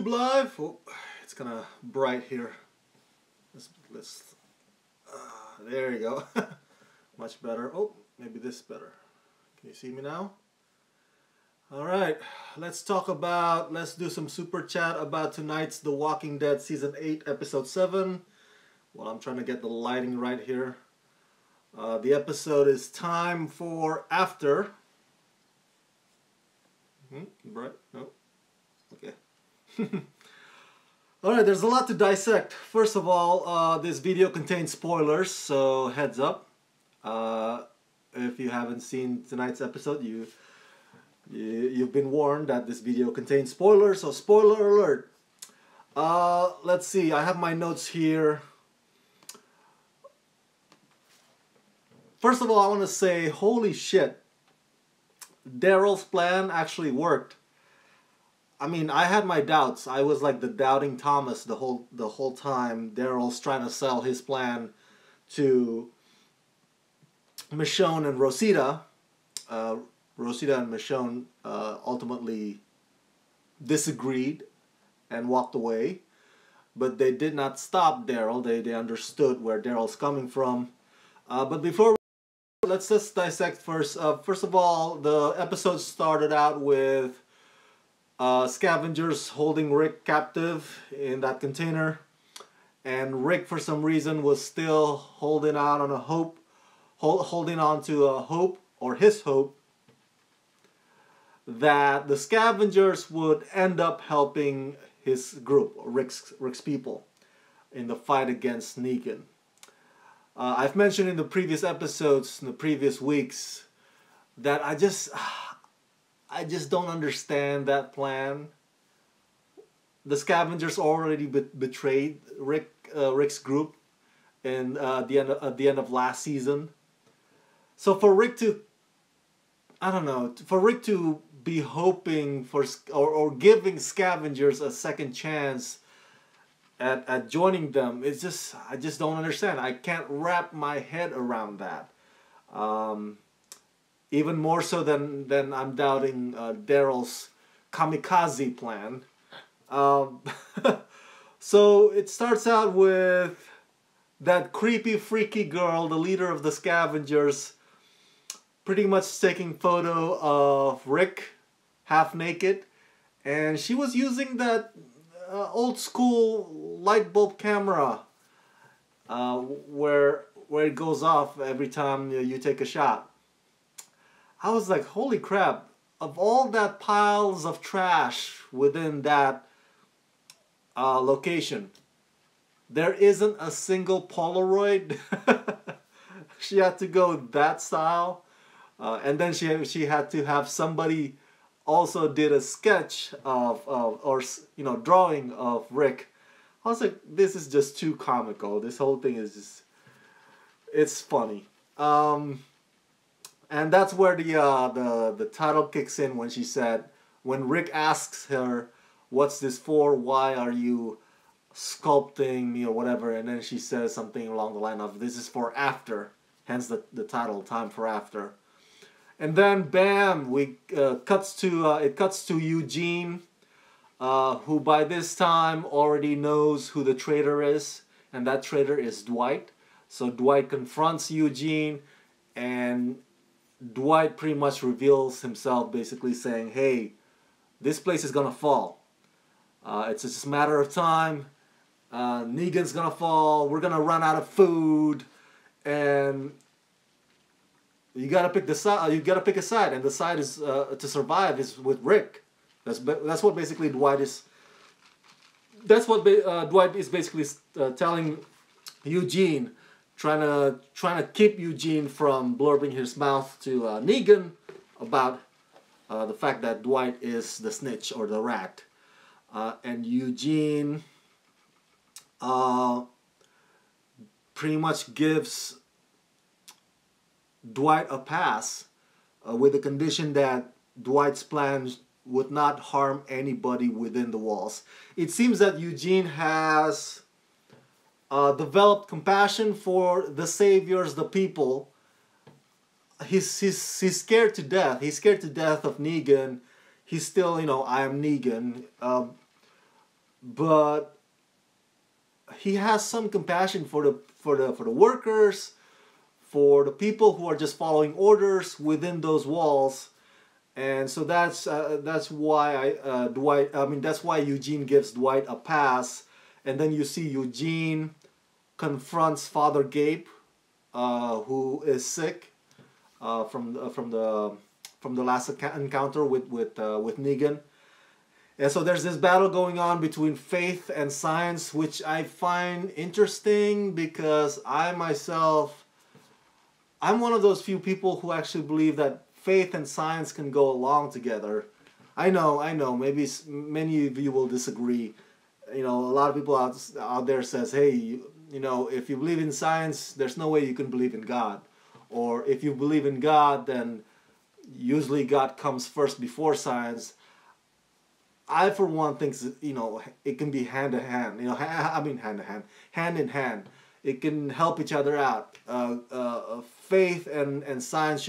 Live. Oh, it's kind of bright here. Let's there you go. Much better. Oh, maybe this is better. Can you see me now? All right, let's do some super chat about tonight's The Walking Dead Season 8, Episode 7. Well, I'm trying to get the lighting right here. The episode is Time for After. Bright? No? Okay. Alright, there's a lot to dissect. First of all, this video contains spoilers, so heads up. If you haven't seen tonight's episode, you've been warned that this video contains spoilers, so spoiler alert. Let's see, I have my notes here. First of all, I want to say, holy shit. Daryl's plan actually worked. I mean, I had my doubts. I was like the doubting Thomas the whole time. Daryl's trying to sell his plan to Michonne and Rosita. Rosita and Michonne ultimately disagreed and walked away. But they did not stop Daryl. They understood where Daryl's coming from. But before let's just dissect first. First of all, the episode started out with scavengers holding Rick captive in that container, and Rick, for some reason, was still holding out on a hope, holding on to a hope, or his hope, that the scavengers would end up helping his group, Rick's people, in the fight against Negan. I've mentioned in the previous episodes, in the previous weeks, that I just don't understand that plan. The scavengers already betrayed Rick's group in at the end of last season. So for Rick to, I don't know, for Rick to be hoping for or giving scavengers a second chance at joining them, it's just, I just don't understand. I can't wrap my head around that. Even more so than I'm doubting Daryl's kamikaze plan. So it starts out with that creepy, freaky girl, the leader of the scavengers, pretty much taking photo of Rick, half naked, and she was using that old school light bulb camera where it goes off every time you take a shot. I was like, holy crap, of all that piles of trash within that location, there isn't a single Polaroid. She had to go that style. And then she had to have somebody also did a sketch of or you know, drawing of Rick. I was like, this is just too comical. This whole thing is just, it's funny. And that's where the title kicks in when she said, when Rick asks her, what's this for? Why are you sculpting me or whatever? And then she says something along the line of, this is for after. Hence the title, Time for After. And then bam, it cuts to Eugene, who by this time already knows who the traitor is, and that traitor is Dwight. So Dwight confronts Eugene, and Dwight pretty much reveals himself, basically saying, hey, this place is gonna fall. It's just a matter of time. Negan's gonna fall. We're gonna run out of food, and you gotta pick the side. You gotta pick a side, and the side is to survive is with Rick. That's what basically Dwight is. That's what Dwight is basically telling Eugene, trying to keep Eugene from blurbing his mouth to Negan about the fact that Dwight is the snitch or the rat, and Eugene pretty much gives Dwight a pass with the condition that Dwight's plans would not harm anybody within the walls. It seems that Eugene has developed compassion for the saviors, the people. He's scared to death. He's scared to death of Negan. He's still, you know, I am Negan. but he has some compassion for the workers, for the people who are just following orders within those walls. And so that's why that's why Eugene gives Dwight a pass. And then you see Eugene confronts Father Gabe, who is sick from the last encounter with Negan. And so there's this battle going on between faith and science, which I find interesting because I'm one of those few people who actually believe that faith and science can go along together. I know, maybe many of you will disagree. A lot of people out there says, hey, if you believe in science, there's no way you can believe in God. Or if you believe in God, then usually God comes first before science. I, for one, think it can be hand to hand. Hand in hand. It can help each other out. Faith and science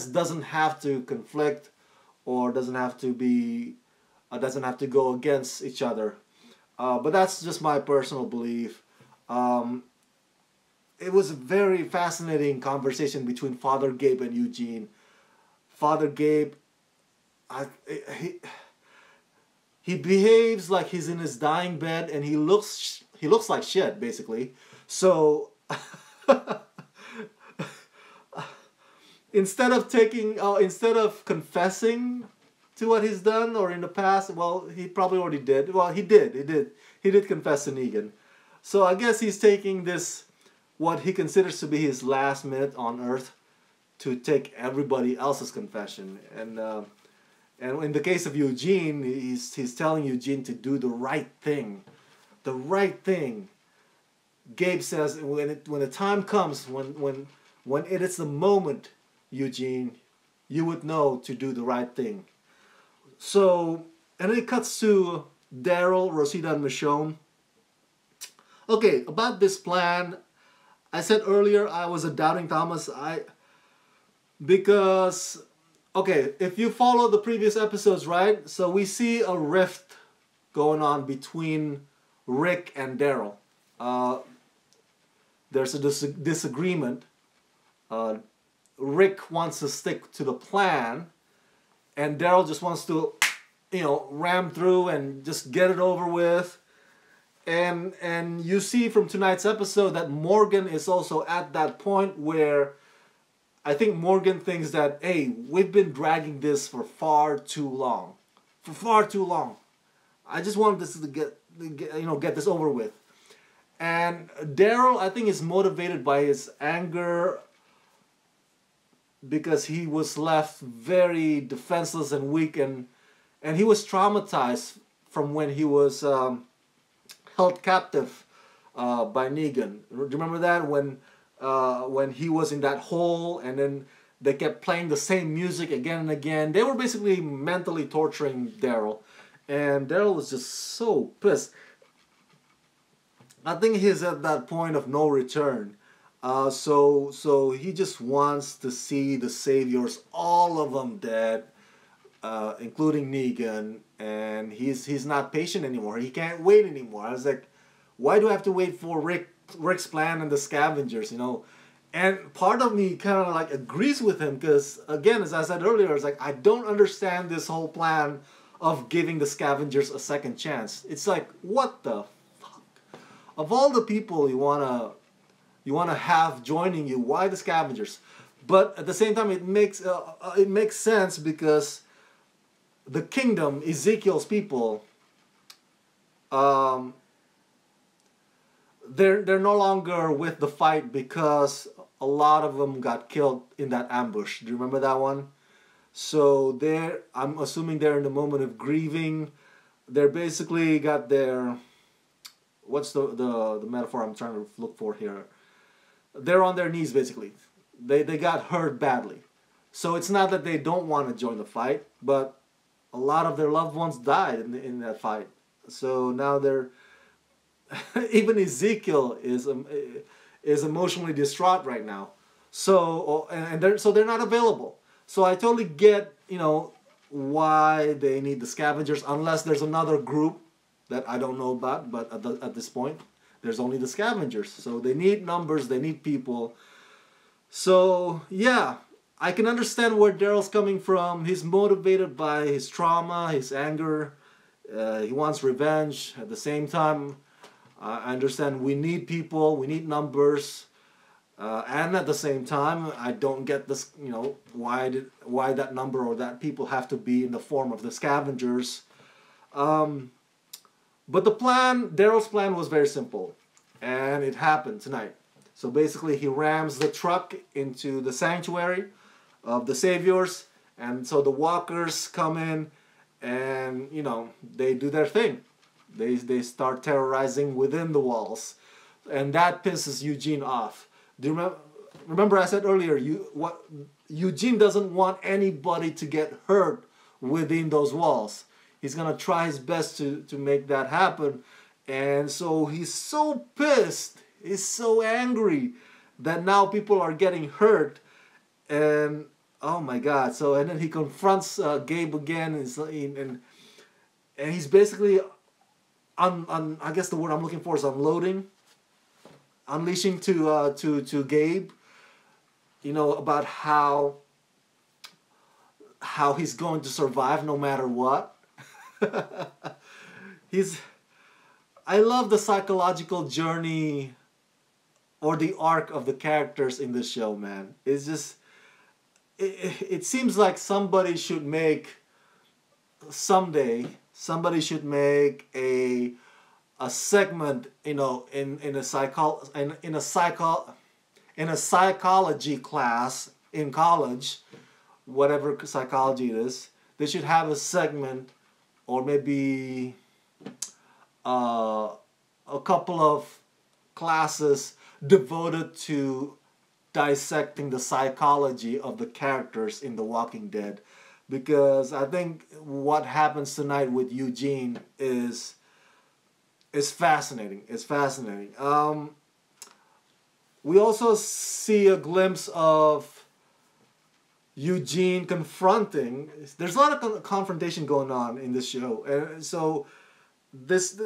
doesn't have to conflict, or doesn't have to go against each other. But that's just my personal belief. It was a very fascinating conversation between Father Gabe and Eugene. Father Gabe, he behaves like he's in his dying bed, and he looks like shit, basically. So instead of confessing to what he's done or in the past, well, he probably already did. Well, he did confess to Negan. So I guess he's taking this, what he considers to be his last minute on Earth, to take everybody else's confession. And in the case of Eugene, he's telling Eugene to do the right thing. The right thing. Gabe says, when the time comes, when it is the moment, Eugene, you would know to do the right thing. So, and then it cuts to Daryl, Rosita, and Michonne. Okay, about this plan, I said earlier I was a doubting Thomas. Because, okay, if you follow the previous episodes, right? So we see a rift going on between Rick and Daryl. There's a disagreement. Rick wants to stick to the plan, and Daryl just wants to, ram through and just get it over with. And you see from tonight's episode that Morgan is also at that point where I think Morgan thinks that, hey, we've been dragging this for far too long. For far too long. I just want this to get this over with. And Daryl, I think, is motivated by his anger because he was left very defenseless and weak, and he was traumatized from when he was held captive by Negan. Do you remember that when he was in that hole, and then they kept playing the same music again and again? They were basically mentally torturing Daryl, and Daryl was just so pissed. I think he's at that point of no return. So he just wants to see the saviors, all of them dead, including Negan, and he's not patient anymore. He can't wait anymore. I was like, why do I have to wait for Rick's plan and the scavengers, And part of me kind of like agrees with him because, again, as I said earlier, it's like, I don't understand this whole plan of giving the scavengers a second chance. It's like, what the fuck? Of all the people you wanna have joining you, why the scavengers? But at the same time, it makes sense because the kingdom, Ezekiel's people, they're no longer with the fight because a lot of them got killed in that ambush. Do you remember that one? So I'm assuming they're in the moment of grieving. They're basically got their, what's the metaphor I'm trying to look for here? They're on their knees, basically. They got hurt badly. So it's not that they don't want to join the fight, but a lot of their loved ones died in that fight. So now they're even Ezekiel is emotionally distraught right now. So they're not available. So I totally get why they need the scavengers, unless there's another group that I don't know about, but at this point, there's only the scavengers. So they need numbers, they need people. So, yeah, I can understand where Daryl's coming from. He's motivated by his trauma, his anger. He wants revenge. At the same time, I understand we need people, we need numbers. And at the same time, I don't get this, why that number or that people have to be in the form of the scavengers. But Daryl's plan was very simple, and it happened tonight. So basically, he rams the truck into the sanctuary of the saviors, and so the walkers come in, and they do their thing. They start terrorizing within the walls, and that pisses Eugene off. Do you remember I said earlier, Eugene doesn't want anybody to get hurt within those walls. He's going to try his best to make that happen. And so he's so pissed, he's so angry that now people are getting hurt. And oh my God. So, and then he confronts Gabe again, and he's basically, I guess the word I'm looking for is unleashing to Gabe, about how he's going to survive no matter what. I love the psychological journey or the arc of the characters in this show, man. It's just, it seems like somebody should make a segment, in a psychology class in college, whatever psychology it is. They should have a segment, or maybe a couple of classes devoted to dissecting the psychology of the characters in The Walking Dead, because I think what happens tonight with Eugene is fascinating. It's fascinating. We also see a glimpse of Eugene confronting. There's a lot of confrontation going on in this show, and so this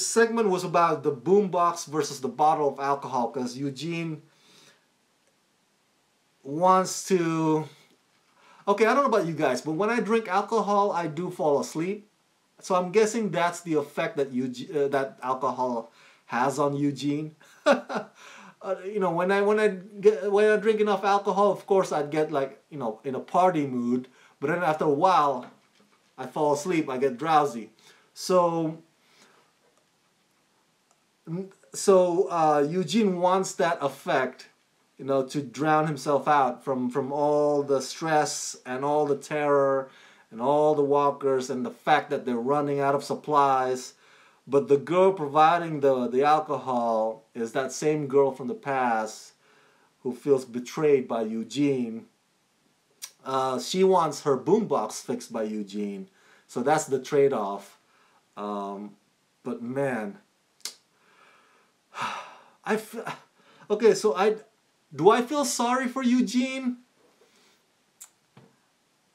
segment was about the boombox versus the bottle of alcohol, because Eugene wants to. Okay, I don't know about you guys, but when I drink alcohol, I do fall asleep. So I'm guessing that's the effect that that alcohol has on Eugene. When I drink enough alcohol, of course I'd get in a party mood. But then after a while, I fall asleep. I get drowsy. So Eugene wants that effect, to drown himself out from all the stress and all the terror and all the walkers and the fact that they're running out of supplies. But the girl providing the alcohol is that same girl from the past who feels betrayed by Eugene. She wants her boombox fixed by Eugene. So that's the trade-off. But man, okay, so do I feel sorry for Eugene?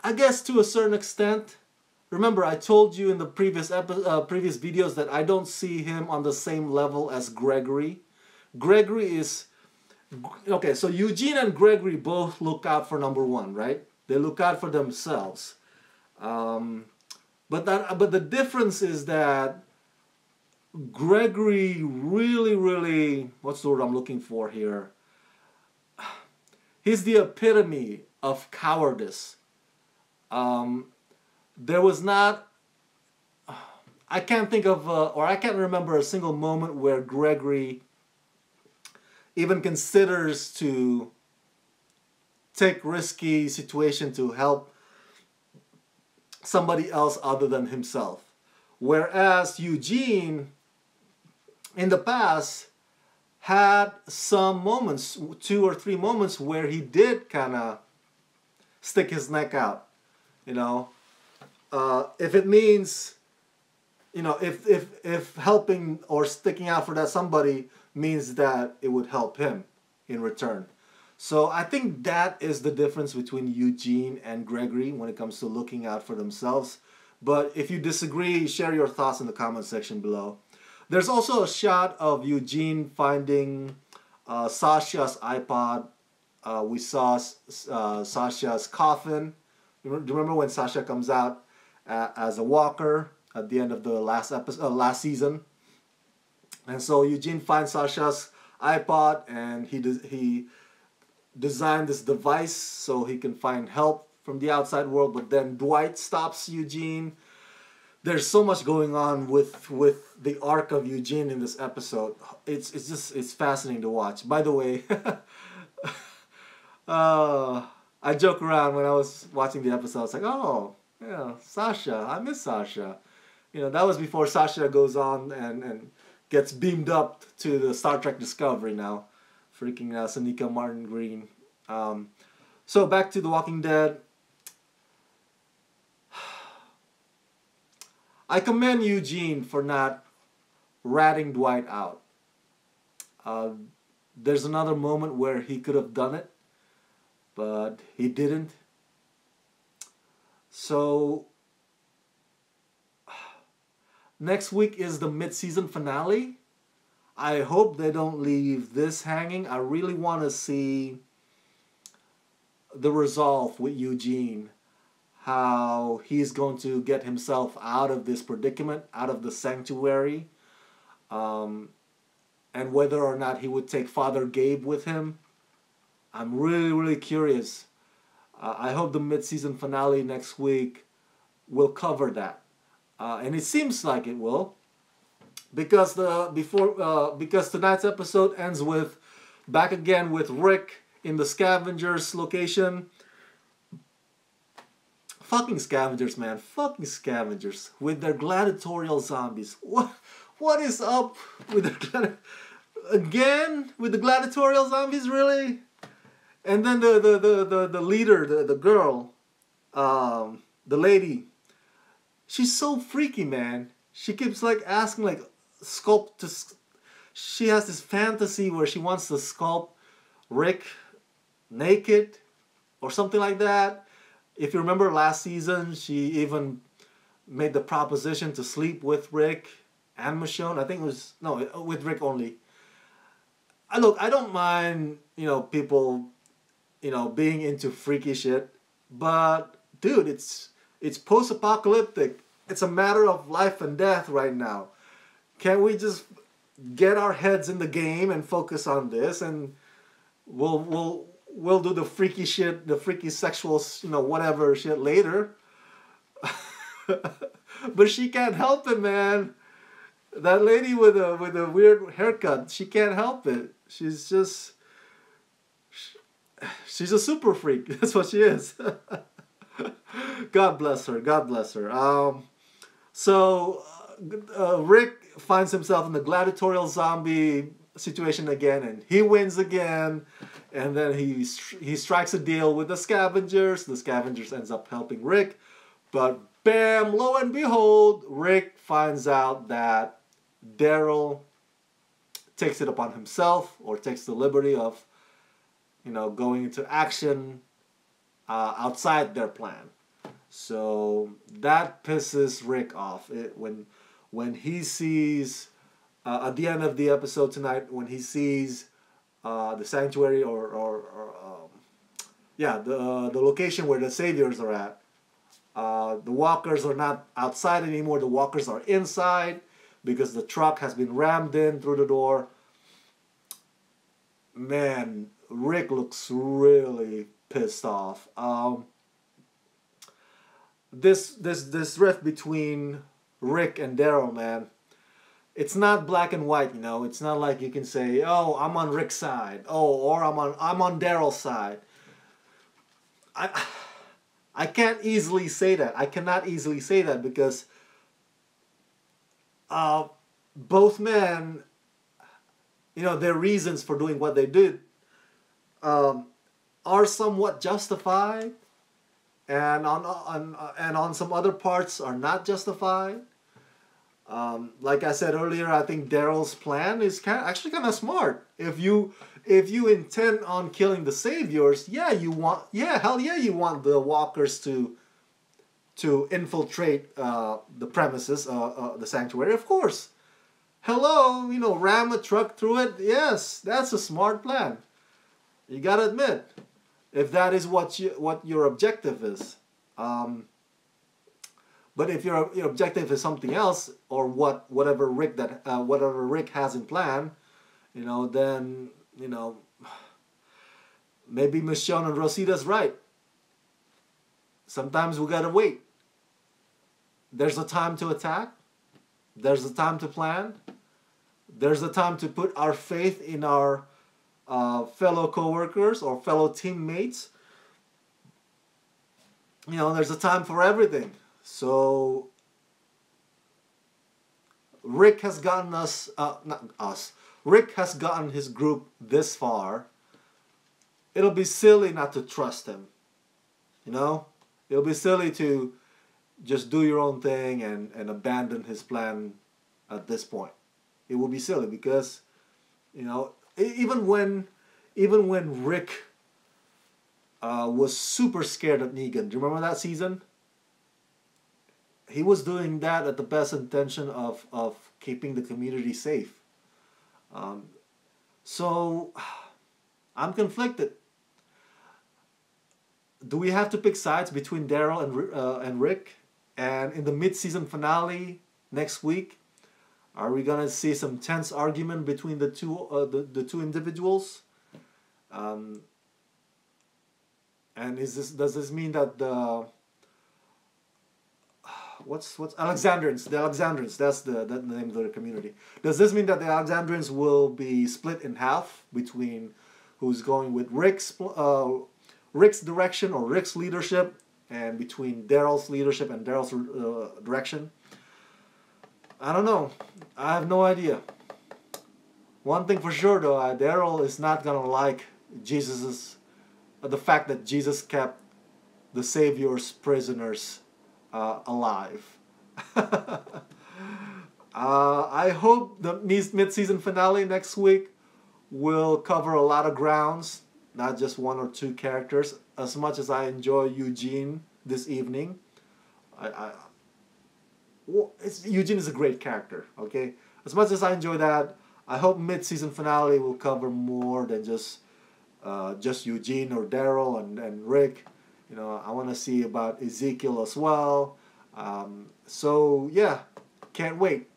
I guess to a certain extent. Remember, I told you in the previous videos that I don't see him on the same level as Gregory. Gregory is... Okay, so Eugene and Gregory both look out for number one, right? They look out for themselves. But the difference is that Gregory really... What's the word I'm looking for here? He's the epitome of cowardice. There was not... I can't think of... or I can't remember a single moment where Gregory even considers to take risky situation to help somebody else other than himself. Whereas Eugene, in the past, had some moments, 2 or 3 moments, where he did kind of stick his neck out. If it means, if helping or sticking out for that somebody means that it would help him in return. So I think that is the difference between Eugene and Gregory when it comes to looking out for themselves. But if you disagree, share your thoughts in the comment section below. There's also a shot of Eugene finding Sasha's iPod. We saw Sasha's coffin. Do you remember when Sasha comes out as a walker at the end of the last season? And so Eugene finds Sasha's iPod, and he designed this device so he can find help from the outside world. But then Dwight stops Eugene. There's so much going on with the arc of Eugene in this episode. It's fascinating to watch. By the way, I joke around when I was watching the episode. It's like, oh, yeah, Sasha. I miss Sasha. That was before Sasha goes on and gets beamed up to the Star Trek Discovery now. Freaking Sonequa Martin Green. So back to The Walking Dead. I commend Eugene for not ratting Dwight out. There's another moment where he could have done it, but he didn't. So next week is the mid-season finale. I hope they don't leave this hanging. I really want to see the resolve with Eugene. How he's going to get himself out of this predicament, out of the sanctuary. And whether or not he would take Father Gabe with him. I'm really, really curious. I hope the mid-season finale next week will cover that. And it seems like it will. Because tonight's episode ends with back again with Rick in the scavengers location. Fucking scavengers, man. Fucking scavengers with their gladiatorial zombies. What is up with the gladiatorial zombies, really? And then the leader, the girl, the lady. She's so freaky, man. She keeps like asking like she has this fantasy where she wants to sculpt Rick naked or something like that. If you remember last season, she even made the proposition to sleep with Rick and Michonne. I think it was, no, with Rick only. I don't mind, people, being into freaky shit. But, dude, it's post-apocalyptic. It's a matter of life and death right now. Can't we just get our heads in the game and focus on this, and we'll do the freaky shit, the freaky sexual, whatever shit later. But she can't help it, man. That lady with a weird haircut, she can't help it. She's a super freak. That's what she is. God bless her. God bless her. So Rick finds himself in the gladiatorial zombie situation again, and he wins again. And then he strikes a deal with the scavengers. The scavengers ends up helping Rick. But bam, lo and behold, Rick finds out that Daryl takes it upon himself, or takes the liberty of, going into action outside their plan. So that pisses Rick off. When he sees, at the end of the episode tonight, when he sees the sanctuary the location where the saviors are at. The walkers are not outside anymore. The walkers are inside because the truck has been rammed in through the door. Man, Rick looks really pissed off. This rift between Rick and Daryl, man. It's not black and white, It's not like you can say, "Oh, I'm on Rick's side," or I'm on Daryl's side. I can't easily say that. I cannot easily say that because both men, their reasons for doing what they did are somewhat justified, and on some other parts are not justified. Like I said earlier, I think Daryl's plan is actually kind of smart. If you intend on killing the saviors, you want the walkers to to infiltrate the premises, the sanctuary. Of course. Hello, ram a truck through it. Yes, that's a smart plan. You gotta admit, if that is what your objective is. But if your objective is something else, or whatever Rick has in plan, then maybe Michonne and Rosita's right. Sometimes we gotta wait. There's a time to attack. There's a time to plan. There's a time to put our faith in our fellow co-workers or fellow teammates. There's a time for everything. So Rick has gotten us, not us, Rick has gotten his group this far. It'll be silly not to trust him. It'll be silly to just do your own thing and abandon his plan at this point. It will be silly because, even when Rick was super scared of Negan. Do you remember that season? He was doing that at the best intention of keeping the community safe. So I'm conflicted. Do we have to pick sides between Daryl and Rick? And in the mid-season finale next week, are we gonna see some tense argument between the two individuals? And does this mean that the what's Alexandrians? The Alexandrians, that's the name of the community. Does this mean that the Alexandrians will be split in half between who's going with Rick's direction or Rick's leadership, and between Daryl's leadership and Daryl's direction? I don't know. I have no idea. One thing for sure though, Daryl is not gonna like the fact that Jesus kept the Savior's prisoners alive. I hope the mid-season finale next week will cover a lot of grounds, not just one or two characters. As much as I enjoy Eugene this evening, Eugene is a great character, okay? As much as I enjoy that, I hope mid-season finale will cover more than just Eugene or Daryl and Rick. I want to see about Ezekiel as well. So yeah, can't wait.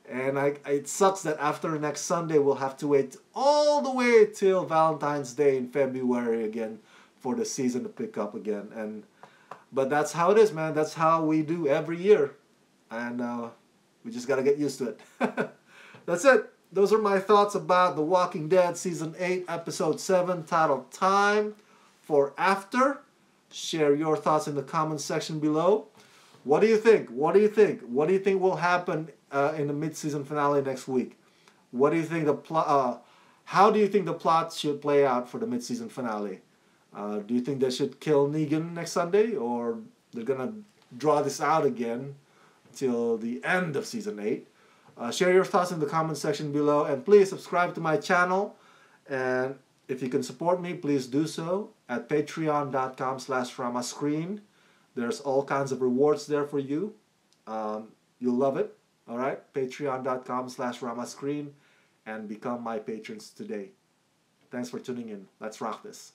And it sucks that after next Sunday we'll have to wait all the way till Valentine's Day in February again for the season to pick up again. But that's how it is, man. That's how we do every year, and we just gotta get used to it. That's it. Those are my thoughts about The Walking Dead Season 8, Episode 7, titled Time for After. Share your thoughts in the comments section below. What do you think? What do you think will happen in the mid-season finale next week? What do you think the plot? How do you think the plot should play out for the mid-season finale? Do you think they should kill Negan next Sunday, or they're gonna draw this out again till the end of Season 8? Share your thoughts in the comment section below, and please subscribe to my channel. And if you can support me, please do so at patreon.com/ramascreen. There's all kinds of rewards there for you. You'll love it. All right, patreon.com/ramascreen, and become my patrons today. Thanks for tuning in. Let's rock this.